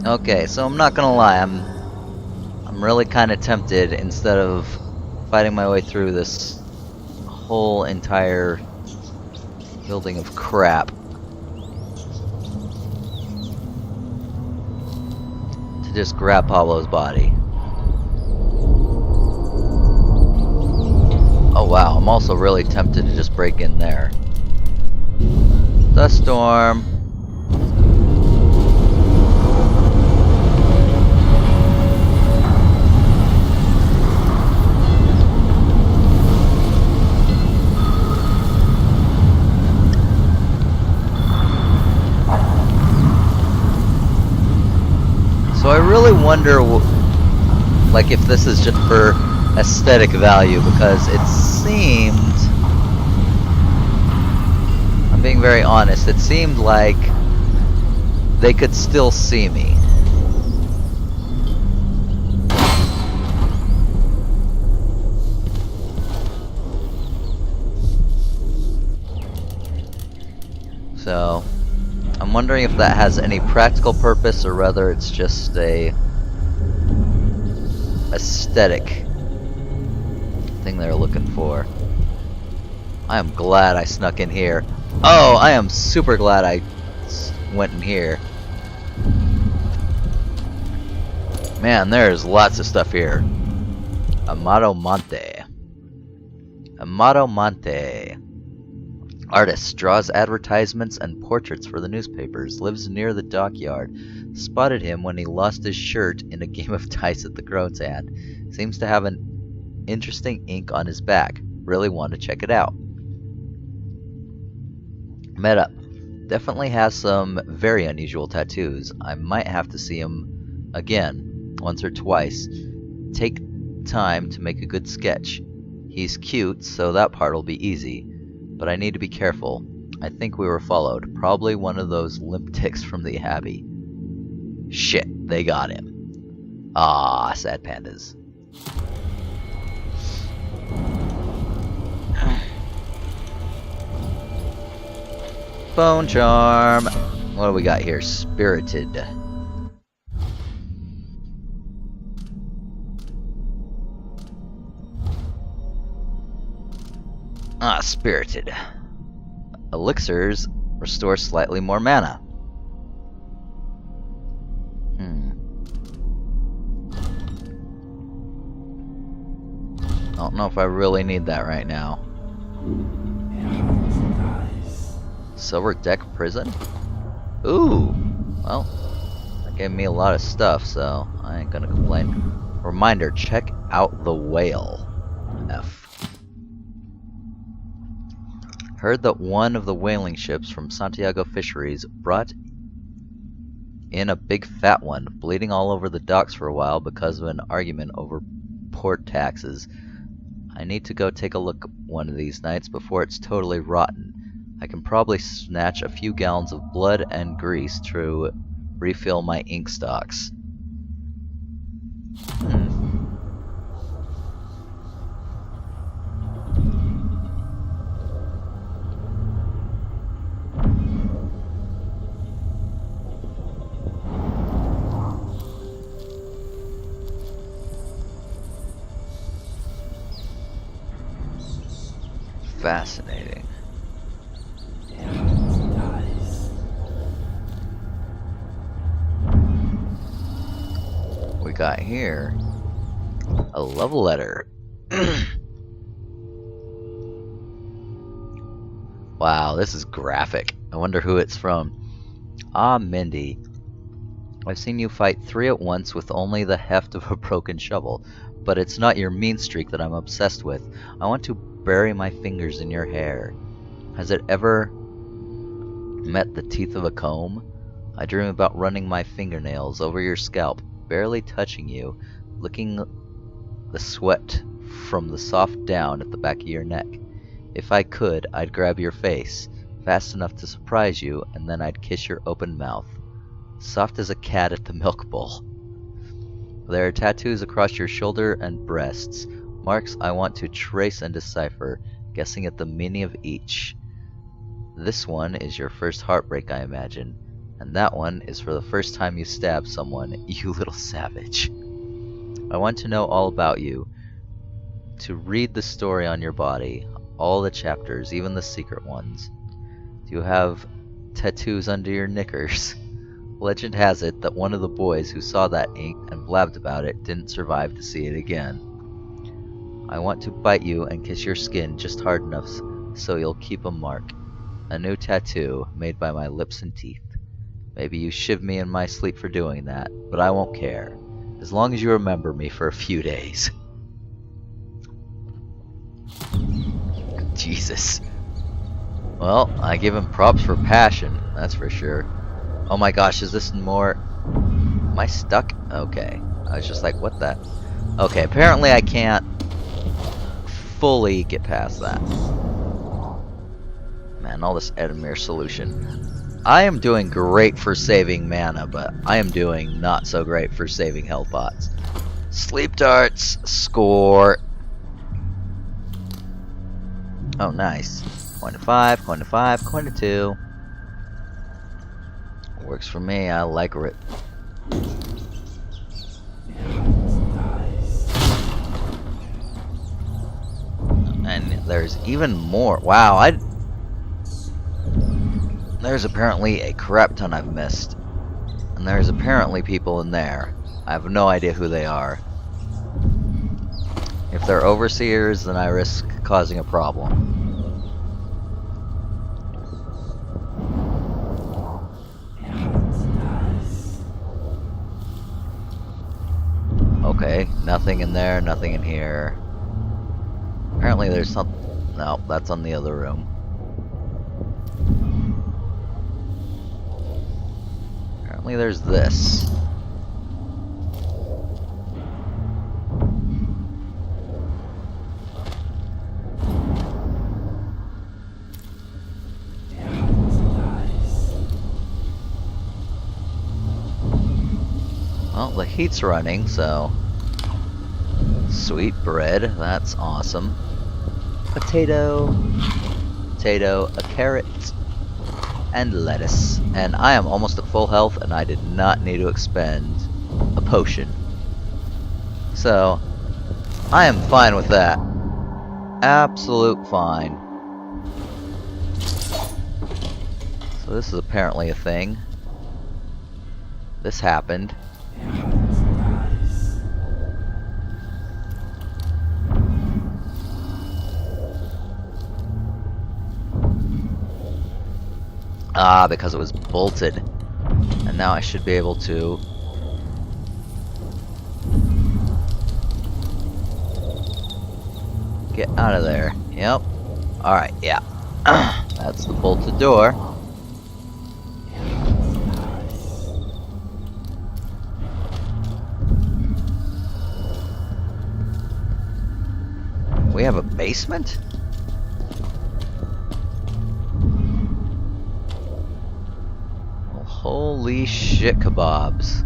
Okay, so I'm not gonna lie, I'm really kind of tempted, instead of fighting my way through this whole entire building of crap, to just grab Pablo's body. Oh wow, I'm also really tempted to just break in there. Dust storm. So I really wonder, like, if this is just for aesthetic value, because it seemed, I'm being very honest, it seemed like they could still see me. So I'm wondering if that has any practical purpose, or whether it's just a aesthetic thing they're looking for. I am glad I snuck in here. Oh, I am super glad I went in here. Man, there's lots of stuff here. Amado Monte. Amado Monte. Artist, draws advertisements and portraits for the newspapers, lives near the dockyard. Spotted him when he lost his shirt in a game of dice at the Crone's Hand. Seems to have an interesting ink on his back. Really want to check it out. Met up. Definitely has some very unusual tattoos. I might have to see him again, once or twice. Take time to make a good sketch. He's cute, so that part'll be easy. But I need to be careful. I think we were followed. Probably one of those limp ticks from the Abbey. Shit, they got him. Ah, sad pandas. Bone charm. What do we got here? Spirited. Ah, spirited. Elixirs restore slightly more mana. I don't know if I really need that right now. Silver Deck Prison? Ooh! Well, that gave me a lot of stuff, so I ain't gonna complain. Reminder, check out the whale. F. Heard that one of the whaling ships from Santiago Fisheries brought in a big fat one, bleeding all over the docks for a while because of an argument over port taxes. I need to go take a look one of these nights before it's totally rotten. I can probably snatch a few gallons of blood and grease to refill my ink stocks. Fascinating. We got here a love letter. Wow, this is graphic. I wonder who it's from. Ah, Mindy. I've seen you fight 3 at once with only the heft of a broken shovel, but it's not your mean streak that I'm obsessed with. I want to bury my fingers in your hair. Has it ever met the teeth of a comb? I dream about running my fingernails over your scalp, barely touching you, licking the sweat from the soft down at the back of your neck. If I could, I'd grab your face, fast enough to surprise you, and then I'd kiss your open mouth. Soft as a cat at the milk bowl. There are tattoos across your shoulder and breasts, marks I want to trace and decipher, guessing at the meaning of each. This one is your first heartbreak, I imagine. And that one is for the first time you stabbed someone, you little savage. I want to know all about you. To read the story on your body, all the chapters, even the secret ones. Do you have tattoos under your knickers? Legend has it that one of the boys who saw that ink and blabbed about it didn't survive to see it again. I want to bite you and kiss your skin just hard enough so you'll keep a mark. A new tattoo made by my lips and teeth. Maybe you shiv me in my sleep for doing that, but I won't care. As long as you remember me for a few days. Jesus. Well, I give him props for passion, that's for sure. Oh my gosh, is this more... Am I stuck? Okay. I was just like, what the... Okay, apparently I can't fully get past that. Man, all this Edamir solution. I am doing great for saving mana, but I am doing not so great for saving health pots. Sleep darts, score. Oh, nice. Coin to 5, coin to 5, coin to 2. Works for me, I like it. And there's even more. Wow, there's apparently a crap ton I've missed. And there's apparently people in there. I have no idea who they are. If they're overseers, then I risk causing a problem. Okay, nothing in there, nothing in here. Apparently there's some... No, that's on the other room. Apparently there's this. Well, the heat's running, so... Sweet bread, that's awesome. Potato, a carrot, and lettuce. And I am almost at full health, and I did not need to expend a potion. So, I am fine with that. Absolute fine. So this is apparently a thing. This happened. Ah, because it was bolted. And now I should be able to... get out of there. Yep. Alright, yeah. That's the bolted door. We have a basement? Well, holy shit kebabs.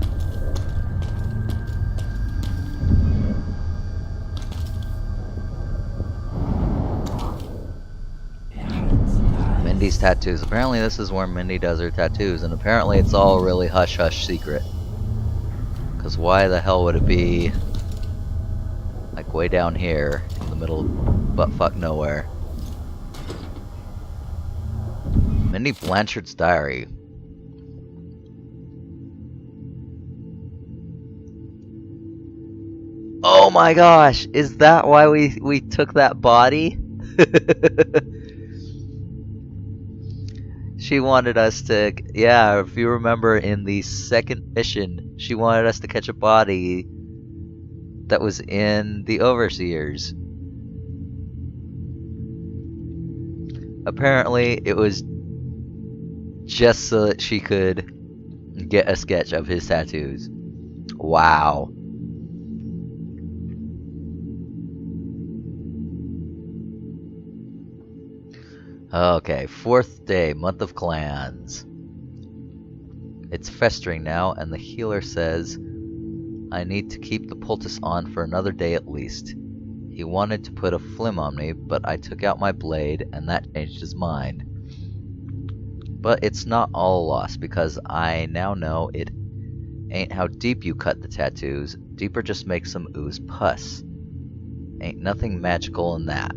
Mindy's tattoos. Apparently this is where Mindy does her tattoos, and apparently it's all really hush-hush secret. Because why the hell would it be like way down here in the middle of buttfuck nowhere? Mindy Blanchard's diary. Oh my gosh, is that why we took that body? She wanted us to, yeah, if you remember in the second mission, she wanted us to catch a body that was in the Overseers. Apparently, it was just so that she could get a sketch of his tattoos. Wow. Okay, 4th day, month of clans. It's festering now, and the healer says I need to keep the poultice on for another day at least. He wanted to put a flim on me, but I took out my blade, and that changed his mind. But it's not all lost, because I now know it ain't how deep you cut the tattoos. Deeper just makes them ooze pus. Ain't nothing magical in that.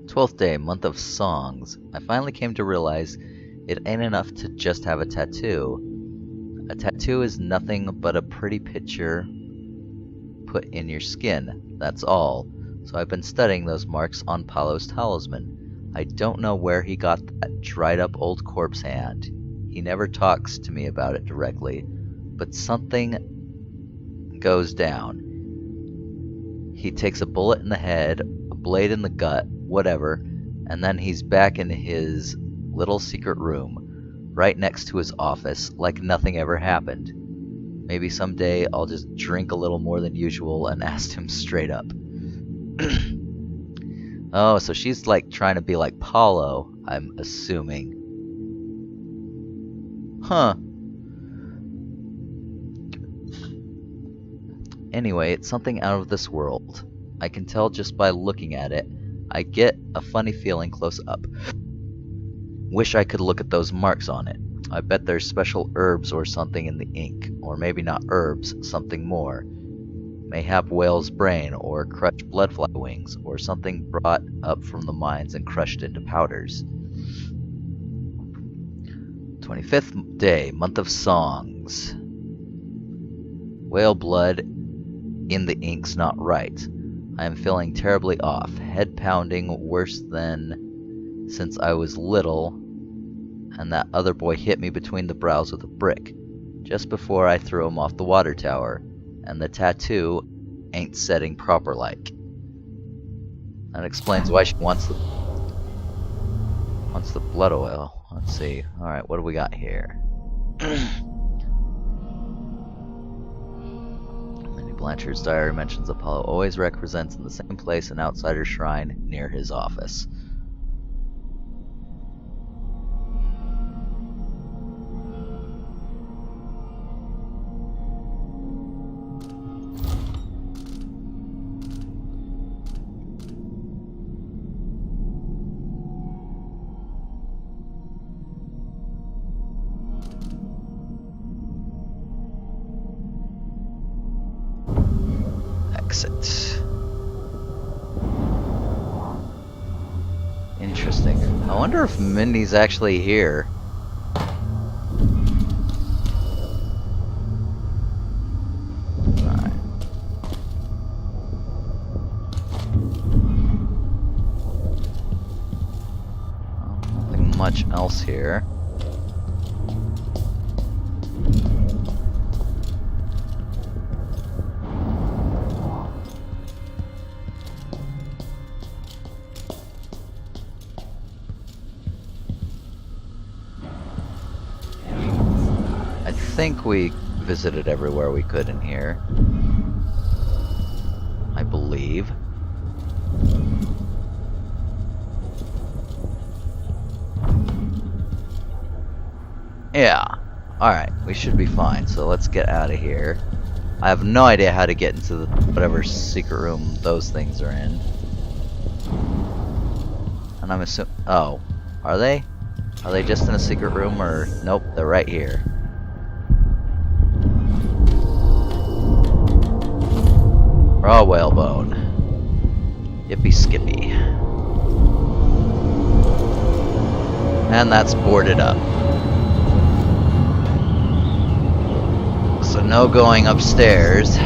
"12th day, month of songs. I finally came to realize it ain't enough to just have a tattoo. A tattoo is nothing but a pretty picture put in your skin. That's all. So I've been studying those marks on Paulo's talisman. I don't know where he got that dried up old corpse hand. He never talks to me about it directly, but something goes down. He takes a bullet in the head, a blade in the gut, whatever, and then he's back in his little secret room, right next to his office, like nothing ever happened. Maybe someday I'll just drink a little more than usual and ask him straight up." Oh, so she's like trying to be like Paulo, I'm assuming. Huh. Anyway, it's something out of this world. I can tell just by looking at it. I get a funny feeling close up. Wish I could look at those marks on it. I bet there's special herbs or something in the ink. Or maybe not herbs, something more. Mayhap whale's brain, or crushed bloodfly wings, or something brought up from the mines and crushed into powders. 25th day, month of songs. Whale blood in the ink's not right. I am feeling terribly off, head pounding worse than since I was little, and that other boy hit me between the brows with a brick, just before I threw him off the water tower, and the tattoo ain't setting proper like. That explains why she wants the blood oil. Let's see. Alright, what do we got here? Blanchard's diary mentions Apollo always represents in the same place an outsider's shrine near his office. Exit. Interesting. I wonder if Mindy's actually here. Alright. Nothing much else here. I think we visited everywhere we could in here. I believe. Yeah. Alright, we should be fine, so let's get out of here. I have no idea how to get into whatever secret room those things are in. And I'm assuming... Oh. Are they? Are they just in a secret room, or... Nope, they're right here. Raw whalebone. Yippee skippy. And that's boarded up. So no going upstairs.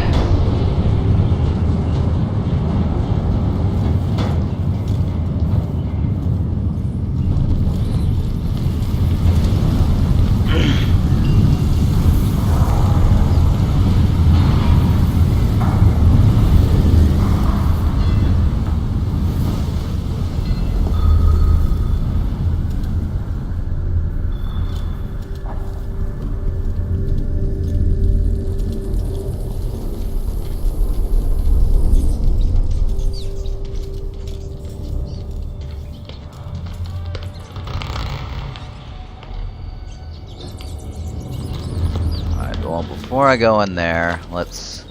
Well, before I go in there, let's...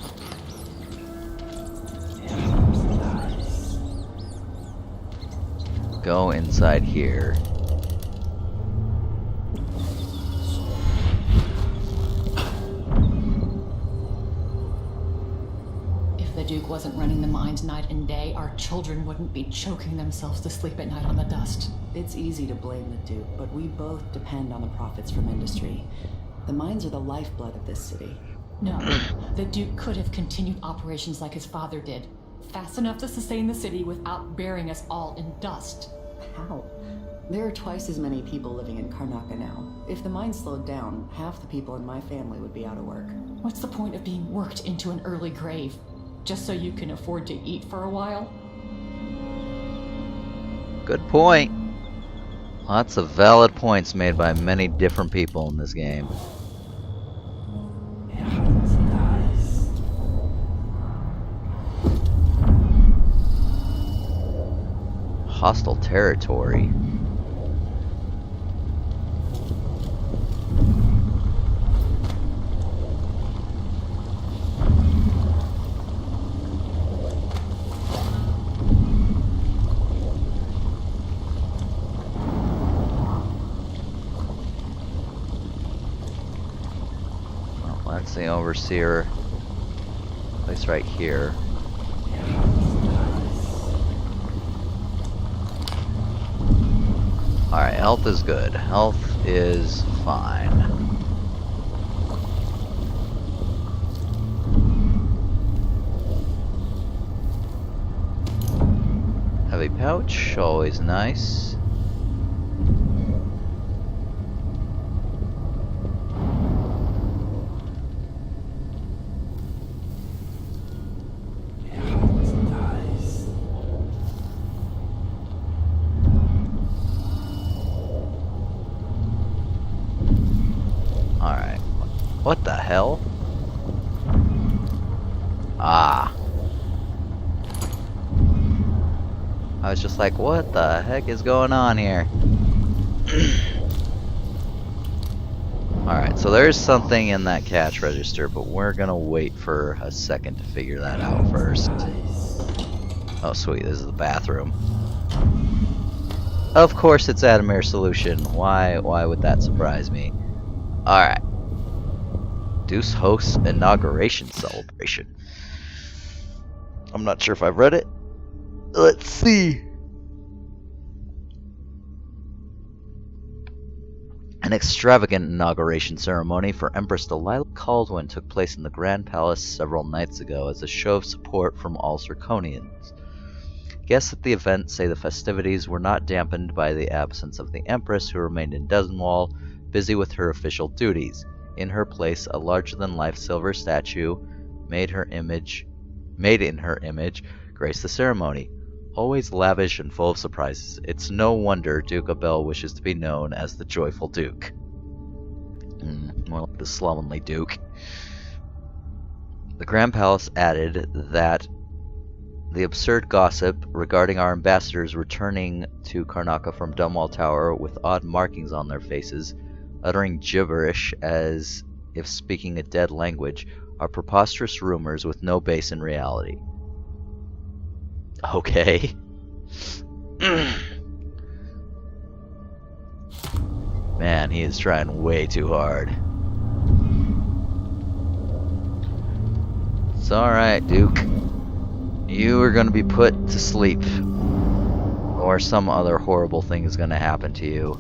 go inside here. If the Duke wasn't running the mines night and day, our children wouldn't be choking themselves to sleep at night on the dust. It's easy to blame the Duke, but we both depend on the profits from industry. The mines are the lifeblood of this city. No, the Duke could have continued operations like his father did, fast enough to sustain the city without burying us all in dust. How? There are twice as many people living in Karnaca now. If the mine slowed down, half the people in my family would be out of work. What's the point of being worked into an early grave? Just so you can afford to eat for a while? Good point. Lots of valid points made by many different people in this game. Hostile territory. Well, that's the overseer place right here. Alright, health is good. Health is fine. Heavy pouch, always nice. Alright. What the hell? Ah. I was just like, what the heck is going on here? Alright, so there's something in that cash register, but we're gonna wait for a second to figure that out first. Oh sweet, this is the bathroom. Of course it's Adamir Solution. Why would that surprise me? Alright. Deuce hosts inauguration celebration. I'm not sure if I've read it. Let's see. An extravagant inauguration ceremony for Empress Delilah Caldwin took place in the Grand Palace several nights ago as a show of support from all Circonians. Guests at the event say the festivities were not dampened by the absence of the Empress, who remained in Desenwall, busy with her official duties. In her place, a larger-than-life silver statue, made in her image, graced the ceremony. Always lavish and full of surprises, it's no wonder Duke Abel wishes to be known as the Joyful Duke. More like the Slovenly Duke. The Grand Palace added that the absurd gossip regarding our ambassadors returning to Karnaca from Dunwall Tower with odd markings on their faces, uttering gibberish as if speaking a dead language, are preposterous rumors with no base in reality. Okay. Man, he is trying way too hard. It's alright, Duke. You are going to be put to sleep. Or some other horrible thing is going to happen to you.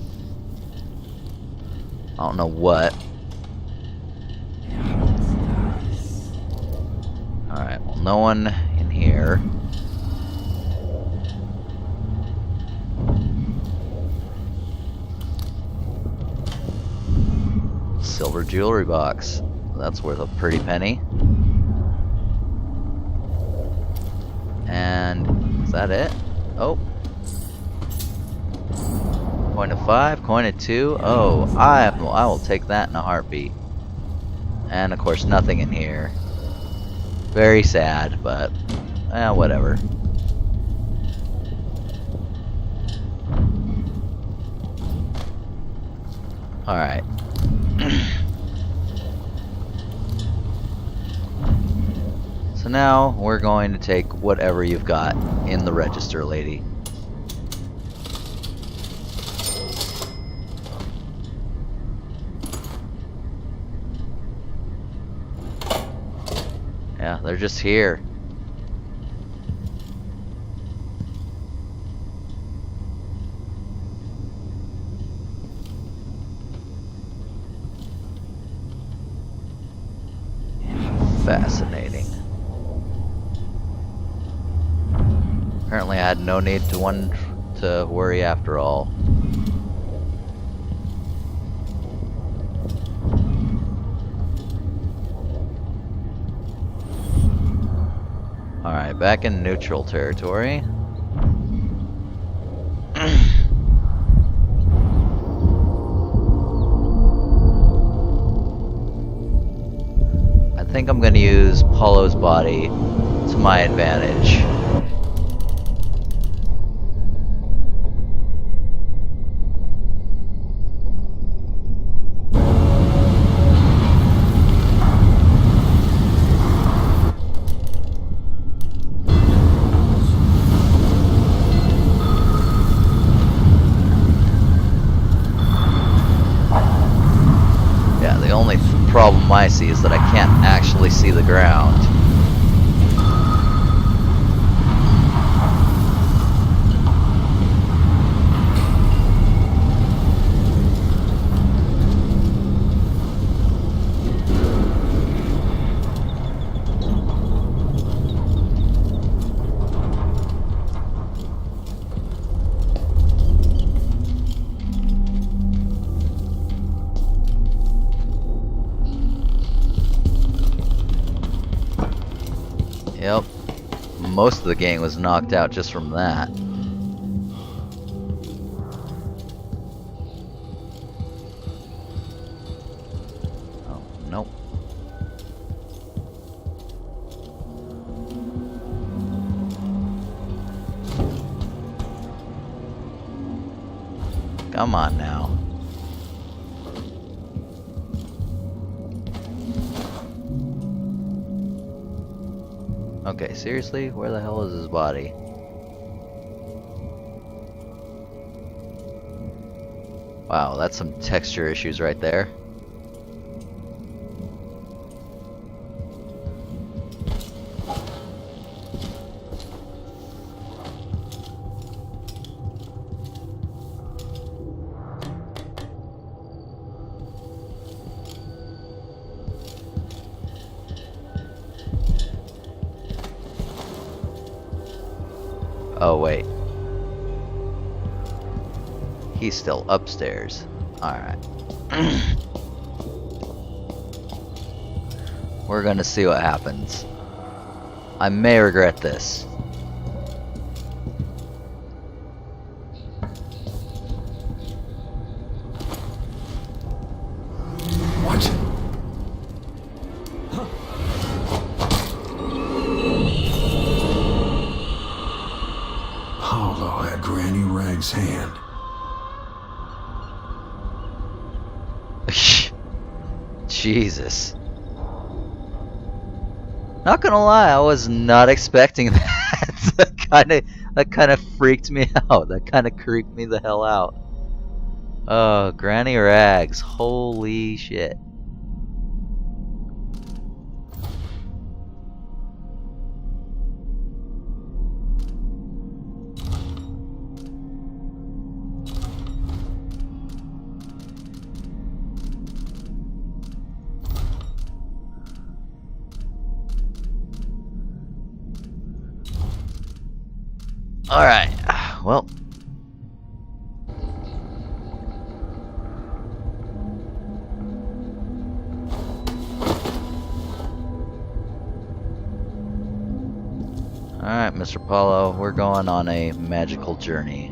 I don't know what. Alright, well, no one in here. Silver jewelry box. That's worth a pretty penny. And is that it? Oh. Coin of 5, coin of 2. Oh, I will take that in a heartbeat. And of course nothing in here. Very sad, but whatever. Alright. So now we're going to take whatever you've got in the register, lady. Yeah, they're just here. Fascinating. Apparently I had no need to worry after all. Alright, back in neutral territory. I think I'm gonna use Paulo's body to my advantage. The only problem I see is that I can't actually see the ground. Yep, most of the gang was knocked out just from that. Oh, nope. Come on now. Okay, seriously? Where the hell is his body? Wow, that's some texture issues right there. Oh, wait. He's still upstairs. Alright. We're gonna see what happens. I may regret this. What? Paulo had Granny Rag's hand. Jesus. Not gonna lie, I was not expecting that. that kind of freaked me out. That kind of creeped me the hell out. Oh, Granny Rags. Holy shit. Alright, well. Alright, Mr. Paulo, we're going on a magical journey.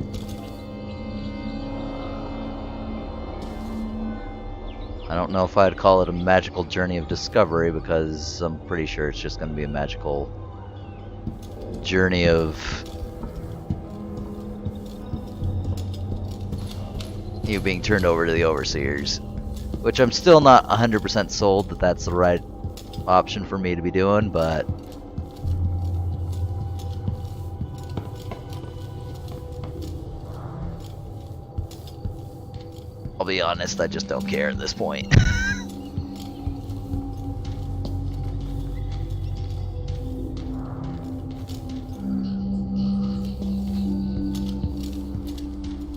I don't know if I'd call it a magical journey of discovery, because I'm pretty sure it's just going to be a magical journey of you being turned over to the overseers, which I'm still not 100% sold that that's the right option for me to be doing, but I'll be honest, I just don't care at this point.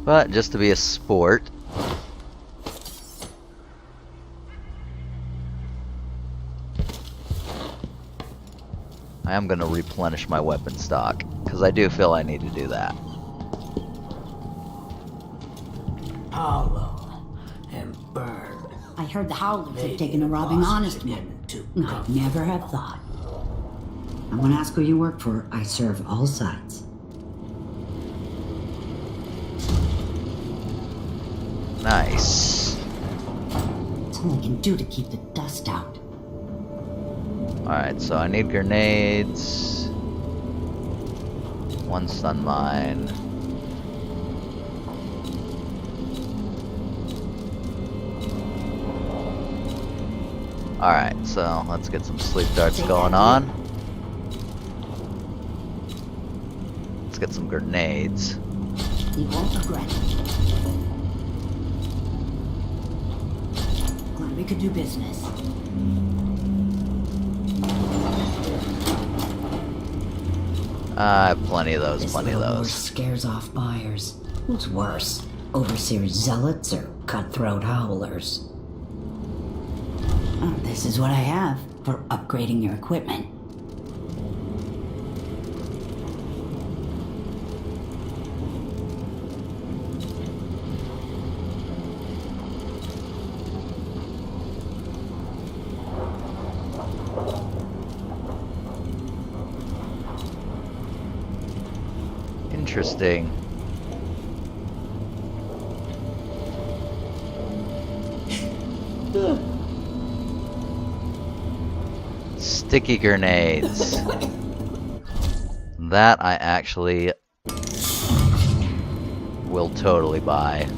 But just to be a sport, I am going to replenish my weapon stock, because I do feel I need to do that. Hollow and burn. I heard the Howlers have taken to robbing honest men. I'd never have thought. I won't ask who you work for. I serve all sides. Nice. That's all I can do to keep the dust out. Alright, so I need grenades. 1 stun mine. Alright, so let's get some sleep darts going on. Let's get some grenades. You won't regret it. Glad we could do business. I have plenty of those, This plenty of little those. horse scares off buyers. Who's worse, overseer zealots or cutthroat howlers? Oh, this is what I have for upgrading your equipment. Interesting. Sticky grenades. That I actually will totally buy.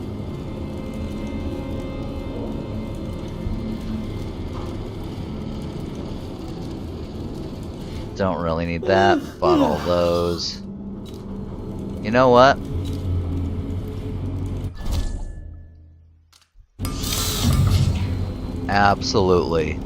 Don't really need that. Bought all those. You know what? Absolutely.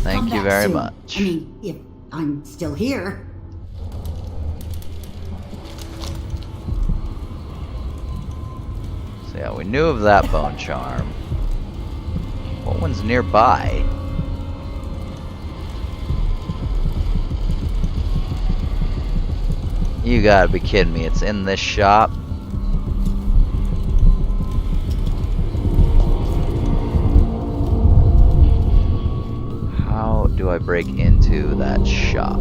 Thank you very much. I mean, if I'm still here. So yeah, we knew of that bone charm. What one's nearby? You gotta be kidding me, it's in this shop? How do I break into that shop?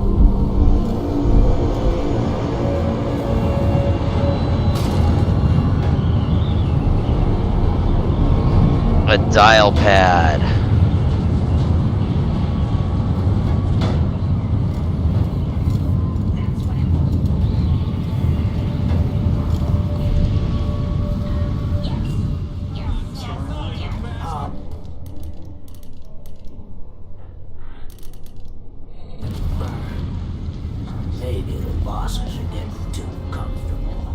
A dial pad. Maybe the bosses are getting too comfortable.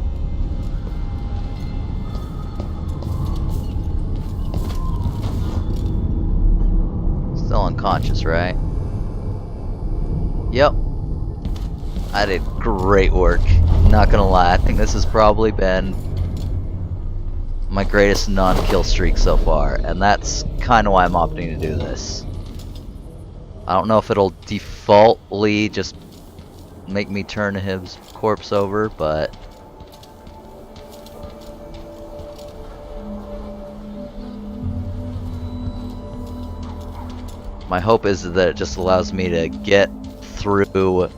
Still unconscious, right? Yep. I did great work. Not gonna lie, I think this has probably been my greatest non-kill streak so far, and that's kind of why I'm opting to do this. I don't know if it'll defaultly just make me turn his corpse over, but my hope is that it just allows me to get through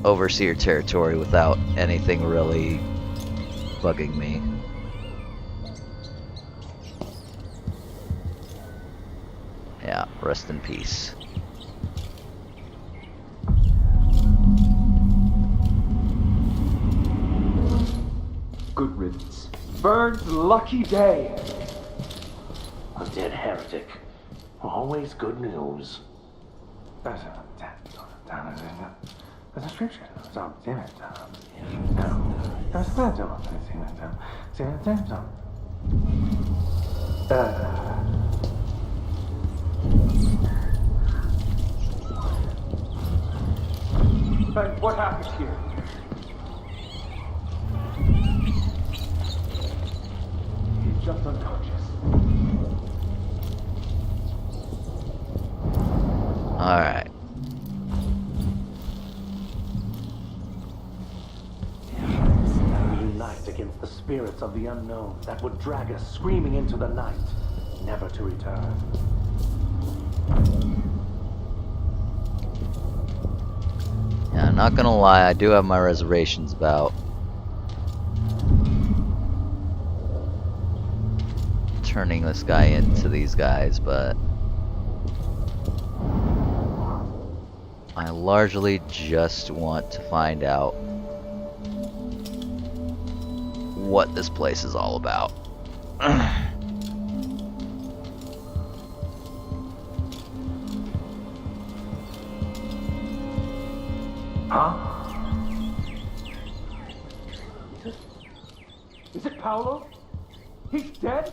Overseer territory without anything really bugging me. Yeah, rest in peace. good riddance. Bird's lucky day. A dead heretic. Always good news. But what happened here? He's just unconscious. Alright. We unite against the spirits of the unknown that would drag us screaming into the night, never to return. Yeah, I'm not gonna lie, I do have my reservations about turning this guy into these guys, but I largely just want to find out what this place is all about. Huh? Is it Paolo? He's dead?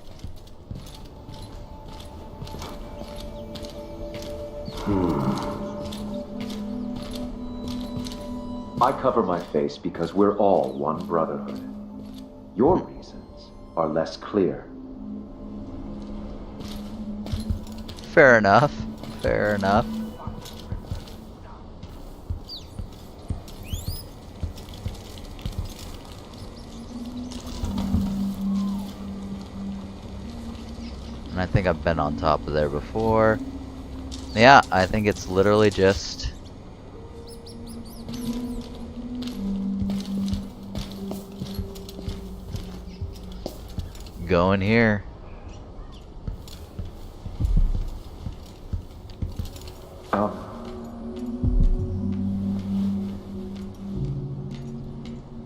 I cover my face because we're all one brotherhood. Your reasons are less clear. Fair enough. Fair enough. And I think I've been on top of there before. Yeah, I think it's literally just going here.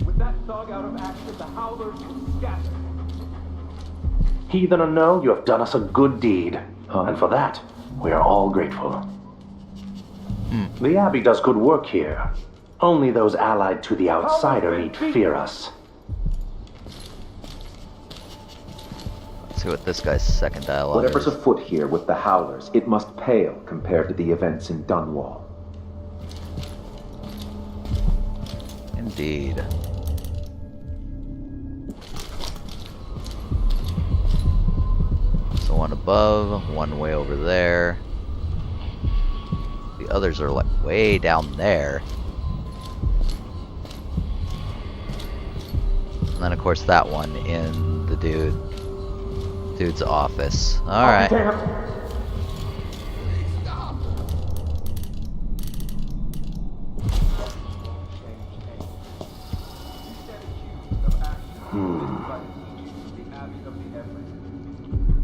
With that thug out of action, the Howlers can scatter. Heathen or no, you have done us a good deed. And for that, we are all grateful. The Abbey does good work here. Only those allied to the outsider need fear us. Let's see what this guy's second dialogue Whatever's is. afoot here with the Howlers, it must pale compared to the events in Dunwall. Indeed. So one above, one way over there. The others are like way down there. And then of course that one in the dude's office. Alright.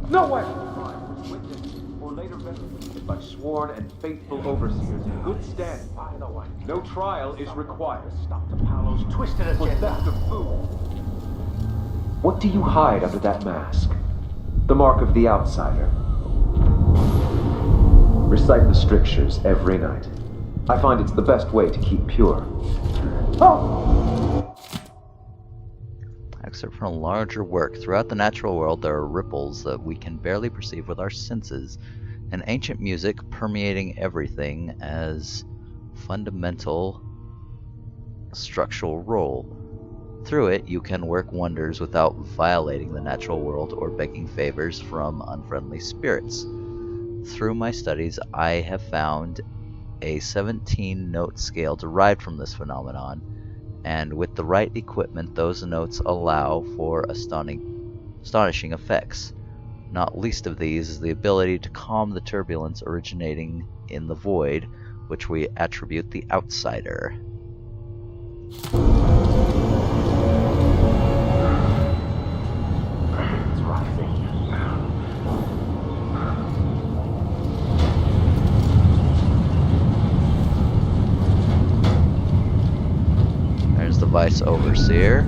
No way! Witness or later verified by sworn and faithful overseers in good standing. By the way, no trial is required. Stop the Paolo's twisted agenda. Theft of food. What do you hide under that mask? The mark of the outsider. Recite the strictures every night. I find it's the best way to keep pure. Oh! Except from a larger work. Throughout the natural world, there are ripples that we can barely perceive with our senses, and ancient music permeating everything as fundamental structural role. Through it, you can work wonders without violating the natural world or begging favors from unfriendly spirits. Through my studies, I have found a 17-note scale derived from this phenomenon, and with the right equipment, those notes allow for astonishing effects. Not least of these is the ability to calm the turbulence originating in the void, which we attribute the outsider. It's rising. There's the Vice Overseer.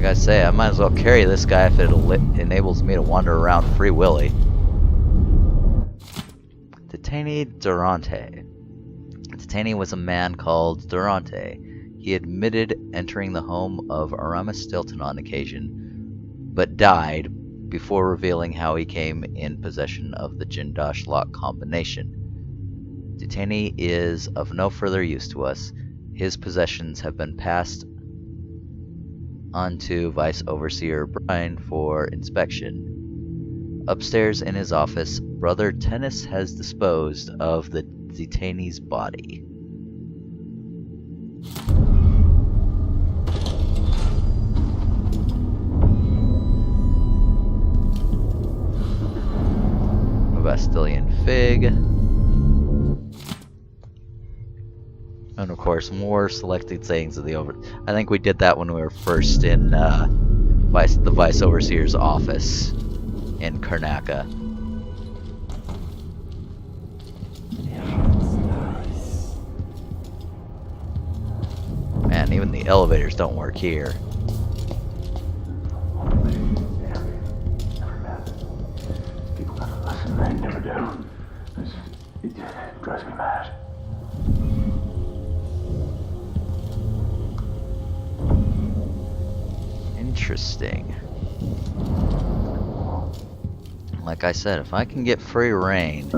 Like I say, I might as well carry this guy if it enables me to wander around free willy. Detainee Durante. Detainee was a man called Durante. He admitted entering the home of Aramis Stilton on occasion, but died before revealing how he came in possession of the Jindosh lock combination. Detainee is of no further use to us. His possessions have been passed on to Vice Overseer Brian for inspection. Upstairs in his office, Brother Tennis has disposed of the detainee's body. Bastilian Fig. And of course, more selected sayings of the over. I think we did that when we were first in the Vice Overseer's office in Karnaca. Man, even the elevators don't work here. People gotta listen, they never do. It drives me mad. Interesting. Like I said, if I can get free reign.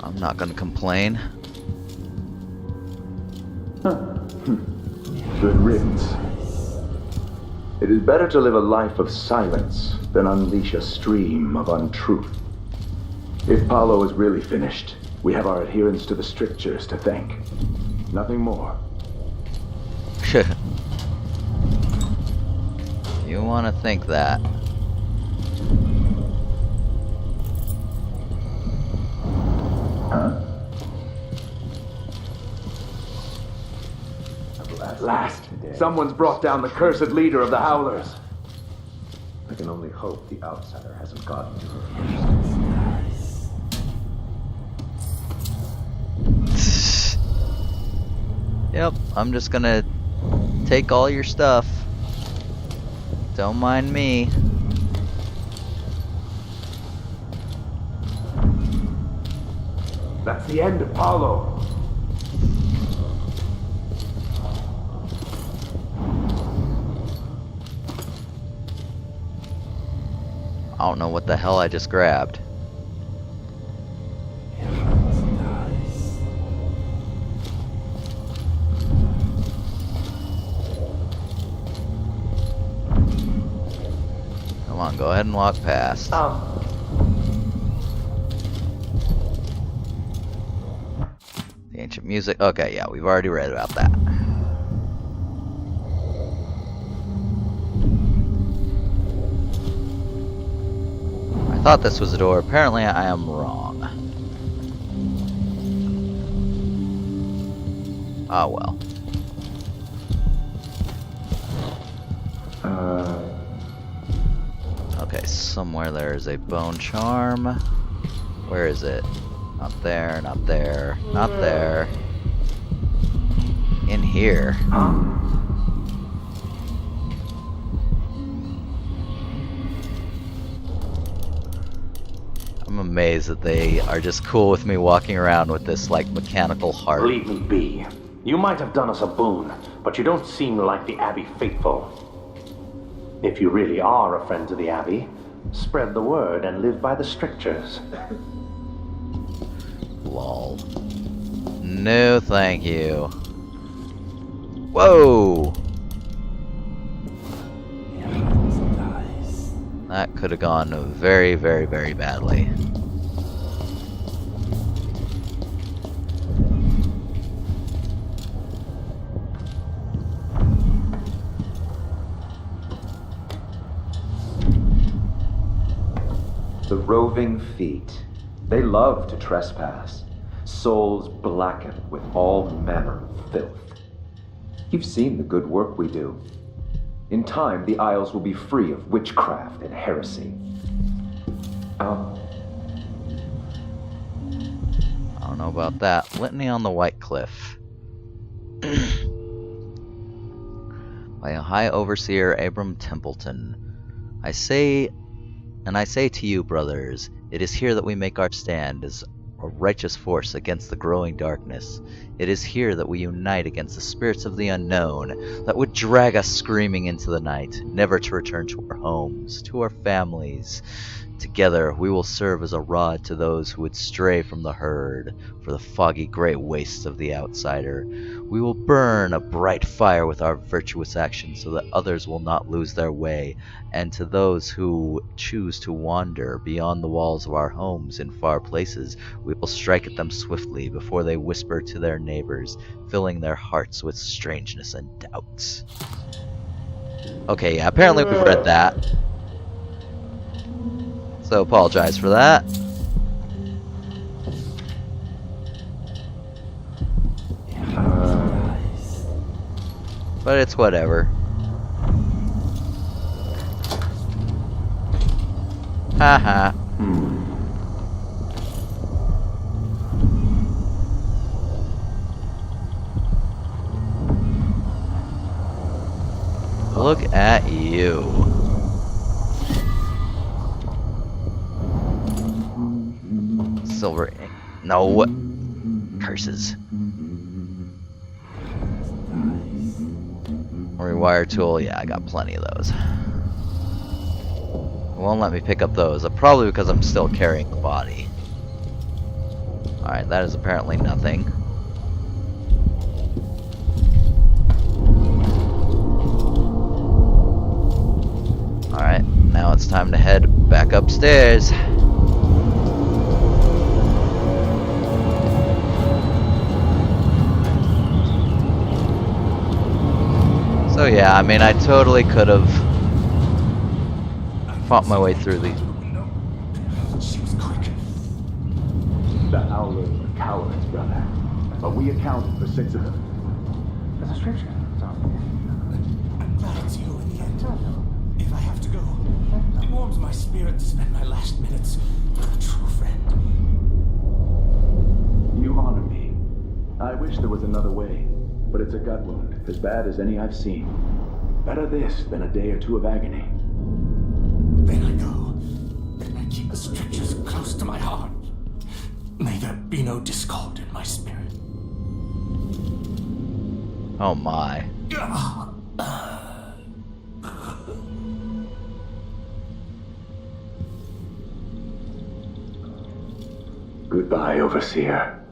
I'm not gonna complain. Good riddance. It is better to live a life of silence than unleash a stream of untruth. If Paolo is really finished, we have our adherence to the strictures to thank. Nothing more. You want to think that. Huh? At last, someone's brought down the cursed leader of the Howlers. I can only hope the outsider hasn't gotten to her first. Yep, I'm just gonna take all your stuff. Don't mind me. That's the end of Paolo. I don't know what the hell I just grabbed. Come on, go ahead and walk past. The ancient music. Okay, yeah, we've already read about that. I thought this was a door. Apparently, I am wrong. Ah, well. Okay, somewhere there is a bone charm. Where is it? Not there, not there, not there. In here. I'm amazed that they are just cool with me walking around with this, like, mechanical heart. Leave me be. You might have done us a boon, but you don't seem like the Abbey faithful. If you really are a friend to the Abbey, spread the word and live by the strictures. Lol. No, thank you. Whoa! That could have gone very, very, very badly. The roving feet. They love to trespass. Souls blackened with all manner of filth. You've seen the good work we do. In time, the Isles will be free of witchcraft and heresy. I don't know about that. Litany on the White Cliff. By a High Overseer Abram Templeton. I say to you, brothers, it is here that we make our stand as a righteous force against the growing darkness. It is here that we unite against the spirits of the unknown that would drag us screaming into the night, never to return to our homes, to our families. Together we will serve as a rod to those who would stray from the herd, for the foggy gray wastes of the outsider. We will burn a bright fire with our virtuous actions so that others will not lose their way, and to those who choose to wander beyond the walls of our homes in far places, we will strike at them swiftly before they whisper to their neighbors, filling their hearts with strangeness and doubts. Okay, yeah, apparently we've read that. So apologize for that. But it's whatever. Haha. Look at you. Silver ink. No. Curses. Rewire tool. Yeah, I got plenty of those. It won't let me pick up those. Probably because I'm still carrying the body. Alright, that is apparently nothing. Alright, now it's time to head back upstairs. So yeah, I mean, I totally could have fought my way through these. She was quick. The Owlers were cowards, brother. But we accounted for 6 of them. There's a scripture. I'm glad it's you in the end. If I have to go, it warms my spirit to spend my last minutes with a true friend. You honor me. I wish there was another way. But it's a gut wound, as bad as any I've seen. Better this than a day or 2 of agony. Then I go. Then I keep the strictures close to my heart. May there be no discord in my spirit. Oh my. Goodbye, Overseer.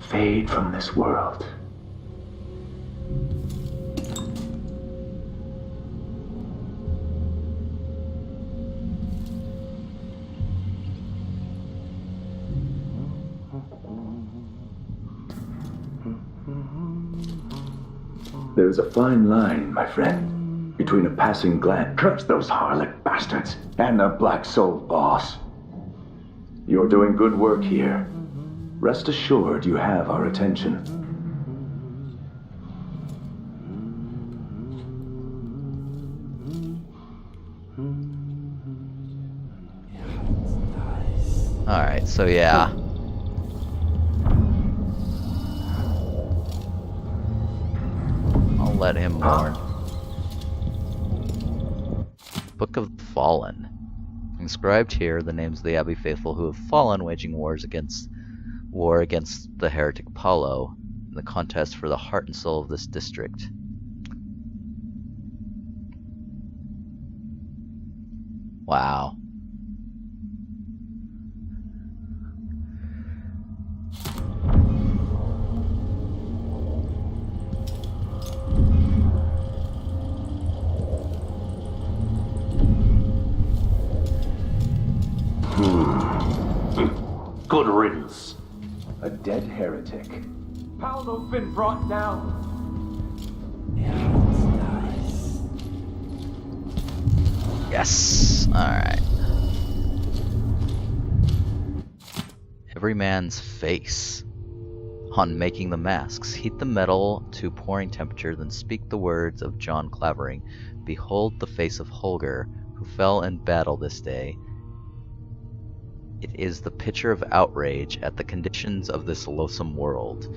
Fade from this world. There's a fine line, my friend, between a passing glance, curse those harlot bastards, and their black-souled boss. You're doing good work here. Rest assured you have our attention. Alright, so yeah. I'll let him mourn. Book of the Fallen. Inscribed here the names of the Abbey faithful who have fallen waging war against the heretic Paulo in the contest for the heart and soul of this district. Wow. Good riddance. A dead heretic. Paolo's been brought down. Yes. Alright. Every man's face. On making the masks, heat the metal to pouring temperature, then speak the words of John Clavering. Behold the face of Holger, who fell in battle this day. It is the picture of outrage at the conditions of this loathsome world,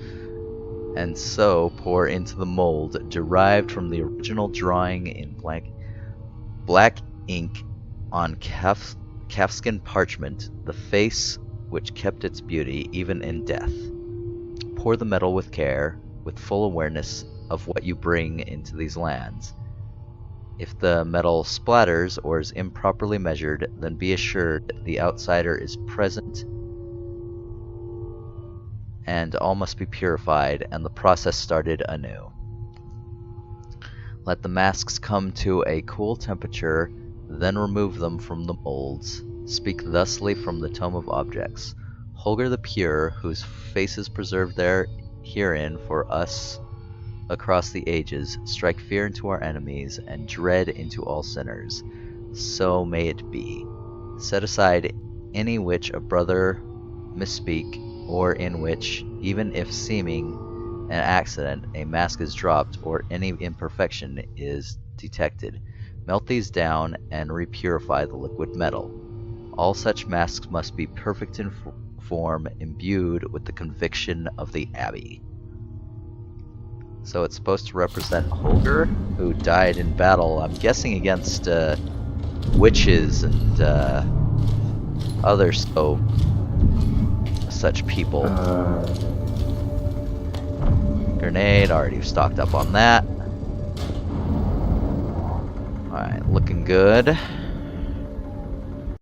and so pour into the mold derived from the original drawing in black ink on calfskin parchment, the face which kept its beauty even in death. Pour the metal with care, with full awareness of what you bring into these lands. If the metal splatters or is improperly measured, then be assured the outsider is present and all must be purified and the process started anew. Let the masks come to a cool temperature, then remove them from the molds. Speak thusly from the tome of objects. Holger the Pure, whose face is preserved there herein for us across the ages, strike fear into our enemies and dread into all sinners. So may it be. Set aside any which a brother misspeak, or in which, even if seeming an accident, a mask is dropped, or any imperfection is detected. Melt these down and repurify the liquid metal. All such masks must be perfect in form, imbued with the conviction of the Abbey. So it's supposed to represent Holger, who died in battle, I'm guessing against witches and other such people. Grenade, already stocked up on that. Alright, looking good.